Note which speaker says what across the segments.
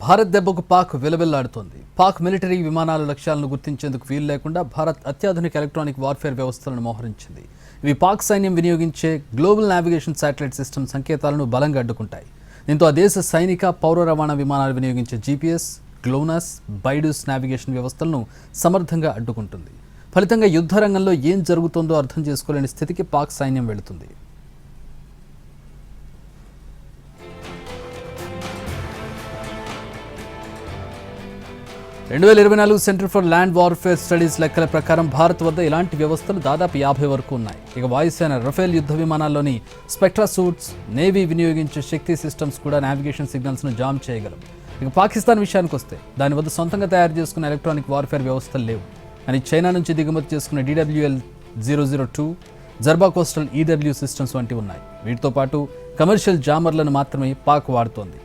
Speaker 1: భారత్ దెబ్బకు పాక్ విలవిల్లాడుతోంది. పాక్ మిలిటరీ విమానాల లక్ష్యాలను గుర్తించేందుకు వీలు లేకుండా భారత్ అత్యాధునిక ఎలక్ట్రానిక్ వార్ఫేర్ వ్యవస్థలను మోహరించింది. ఇవి పాక్ సైన్యం వినియోగించే గ్లోబల్ నావిగేషన్ శాటిలైట్ సిస్టమ్ సంకేతాలను బలంగా అడ్డుకుంటాయి. దీంతో ఆ దేశ సైనిక, పౌర రవాణా విమానాలు వినియోగించే జీపీఎస్, గ్లోనాస్, బైడూస్ నావిగేషన్ వ్యవస్థలను సమర్థంగా అడ్డుకుంటుంది. ఫలితంగా యుద్ధ రంగంలో ఏం జరుగుతుందో అర్థం చేసుకోలేని స్థితికి పాక్ సైన్యం వెళుతుంది. Centre for land warfare studies లెక్కల ప్రకారం భారత్ వద్ద ఇలాంటి వ్యవస్థలు దాదాపు 50 వరకు ఉన్నాయి. ఇక వాయుసేన రఫేల్ యుద్ధ విమానాల్లోని స్పెక్ట్రా సూట్స్, నేవీ వినియోగించే శక్తి సిస్టమ్స్ కూడా నావిగేషన్ సిగ్నల్స్ను జామ్ చేయగలవు. ఇక పాకిస్తాన్ విషయానికి వస్తే దాని వద్ద సొంతంగా తయారు చేసుకున్న ఎలక్ట్రానిక్ వార్ఫేర్ వ్యవస్థలు లేవు. అని చైనా నుంచి దిగుమతి చేసుకున్న DWL-002, జర్బా కోస్టల్ EW సిస్టమ్స్ వంటివి ఉన్నాయి. వీటితో పాటు కమర్షియల్ జామర్లను మాత్రమే పాక్ వాడుతోంది.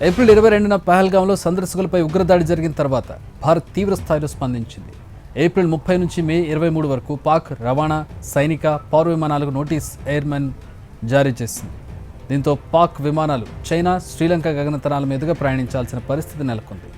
Speaker 1: ఏప్రిల్ 22న పహల్గాంలో సందర్శకులపై ఉగ్రదాడి జరిగిన తర్వాత భారత్ తీవ్ర స్థాయిలో స్పందించింది. ఏప్రిల్ 30 నుంచి మే 23 వరకు పాక్ రవాణా, సైనిక, పౌర విమానాలకు నోటీస్ ఎయిర్మెన్ జారీ చేసింది. దీంతో పాక్ విమానాలు చైనా, శ్రీలంక గగనతలాల మీదుగా ప్రయాణించాల్సిన పరిస్థితి నెలకొంది.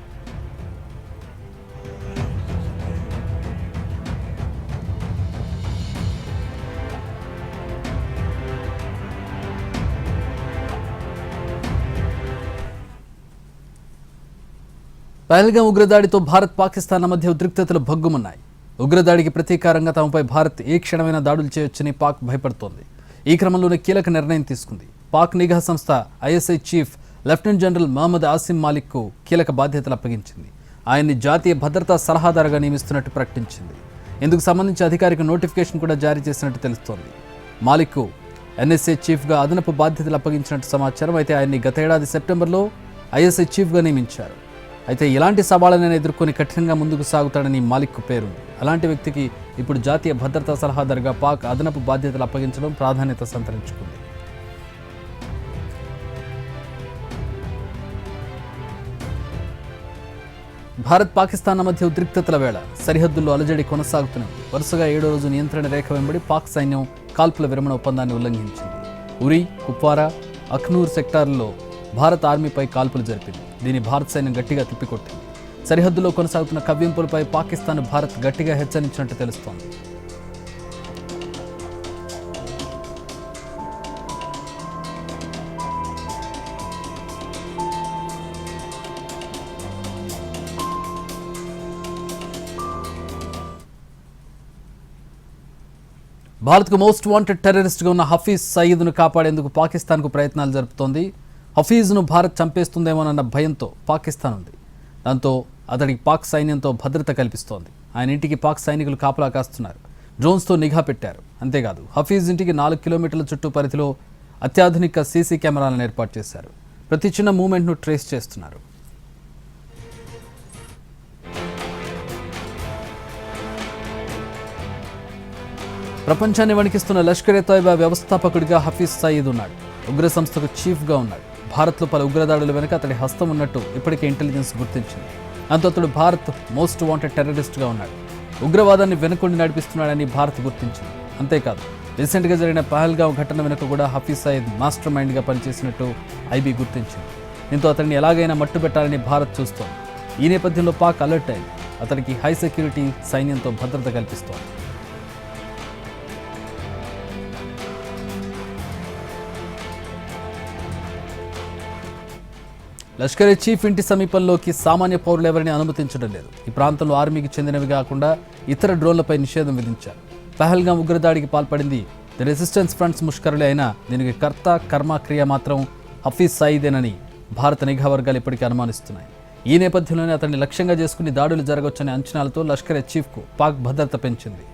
Speaker 1: పహల్గాం ఉగ్రదాడితో భారత్, పాకిస్తాన్ల మధ్య ఉద్రిక్తతలు భగ్గుమన్నాయి. ఉగ్రదాడికి ప్రతీకారంగా తమపై భారత్ ఏ క్షణమైనా దాడులు చేయొచ్చని పాక్ భయపడుతోంది. ఈ క్రమంలోనే కీలక నిర్ణయం తీసుకుంది. పాక్ నిఘా సంస్థ ISI chief lieutenant general Mohammad Asim మాలిక్కు కీలక బాధ్యతలు అప్పగించింది. ఆయన్ని జాతీయ భద్రతా సలహాదారుగా నియమిస్తున్నట్టు ప్రకటించింది. ఇందుకు సంబంధించి అధికారిక నోటిఫికేషన్ కూడా జారీ చేసినట్టు తెలుస్తోంది. మాలిక్కు NSA చీఫ్గా అదనపు బాధ్యతలు అప్పగించినట్టు సమాచారం. అయితే ఆయన్ని గతేడాది సెప్టెంబర్లో ISI చీఫ్గా నియమించారు. అయితే ఇలాంటి సవాళ్ళను ఎదుర్కొని కఠినంగా ముందుకు సాగుతాడని మాలిక్కు పేరుంది. అలాంటి వ్యక్తికి ఇప్పుడు జాతీయ భద్రతా సలహాదారుగా పాక్ అదనపు బాధ్యతలు అప్పగించడం ప్రాధాన్యత సంతరించుకుంది. భారత్, పాకిస్తాన్ల మధ్య ఉద్రిక్తతల వేళ సరిహద్దుల్లో అలజడి కొనసాగుతున్నది. వరుసగా 7వ రోజు నియంత్రణ రేఖ వెంబడి పాక్ సైన్యం కాల్పుల విరమణ ఒప్పందాన్ని ఉల్లంఘించింది. ఉరి, కుప్వారా, అఖ్నూర్ సెక్టార్లలో భారత ఆర్మీపై కాల్పులు జరిపింది. దీన్ని భారత సైన్యం గట్టిగా తిప్పికొట్టింది. సరిహద్దులో కొనసాగుతున్న కవ్వింపులపై పాకిస్తాన్, భారత్ గట్టిగా హెచ్చరించినట్టు తెలుస్తోంది. భారత్కు మోస్ట్ వాంటెడ్ టెర్రరిస్ట్గా ఉన్న హఫీజ్ సయీద్ను కాపాడేందుకు పాకిస్తాన్కు ప్రయత్నాలు జరుపుతోంది. హఫీజ్ను భారత్ చంపేస్తుందేమోనన్న భయంతో పాకిస్తాన్ ఉంది. దాంతో అతడికి పాక్ సైన్యంతో భద్రత కల్పిస్తోంది. ఆయన ఇంటికి పాక్ సైనికులు కాపలా కాస్తున్నారు. డ్రోన్స్తో నిఘా పెట్టారు. అంతేకాదు హఫీజ్ ఇంటికి 4 కిలోమీటర్ల చుట్టూ పరిధిలో అత్యాధునిక CC కెమెరాలను ఏర్పాటు చేశారు. ప్రతి చిన్న మూమెంట్ను ట్రేస్ చేస్తున్నారు. ప్రపంచాన్ని వణికిస్తున్న లష్కర్-e-తోయిబా వ్యవస్థాపకుడిగా హఫీజ్ సయీద్ ఉన్నాడు. ఉగ్ర సంస్థకు చీఫ్గా ఉన్నాడు. భారత్లో పలు ఉగ్రదాడుల వెనుక అతడి హస్తం ఉన్నట్టు ఇప్పటికే ఇంటెలిజెన్స్ గుర్తించింది. దాంతో అతడు భారత్ మోస్ట్ వాంటెడ్ టెర్రరిస్ట్గా ఉన్నాడు. ఉగ్రవాదాన్ని వెనుకొండి నడిపిస్తున్నాడని భారత్ గుర్తించింది. అంతేకాదు రీసెంట్గా జరిగిన పహల్గాం ఘటన వెనుక కూడా హఫీజ్ సయీద్ మాస్టర్ మైండ్గా పనిచేసినట్టు IB గుర్తించింది. దీంతో అతన్ని ఎలాగైనా మట్టుబెట్టాలని భారత్ చూస్తోంది. ఈ నేపథ్యంలో పాక్ అలర్ట్ అయింది. అతడికి హై సెక్యూరిటీ సైన్యంతో భద్రత కల్పిస్తోంది. లష్కర్ చీఫ్ ఇంటి సమీపంలోకి సామాన్య పౌరులు ఎవరిని అనుమతించడం లేదు. ఈ ప్రాంతంలో ఆర్మీకి చెందినవి కాకుండా ఇతర డ్రోన్లపై నిషేధం విధించారు. పహల్గాం ఉగ్రదాడికి పాల్పడింది ది రెసిస్టెన్స్ ఫ్రంట్స్ ముష్కరులే అయినా దీనికి కర్త, కర్మ, క్రియ మాత్రం హఫీజ్ సయీదేనని భారత నిఘా వర్గాలు ఇప్పటికీ అనుమానిస్తున్నాయి. ఈ నేపథ్యంలోనే అతన్ని లక్ష్యంగా చేసుకుని దాడులు జరగవచ్చనే అంచనాలతో లష్కర్ చీఫ్కు పాక్ భద్రత పెంచింది.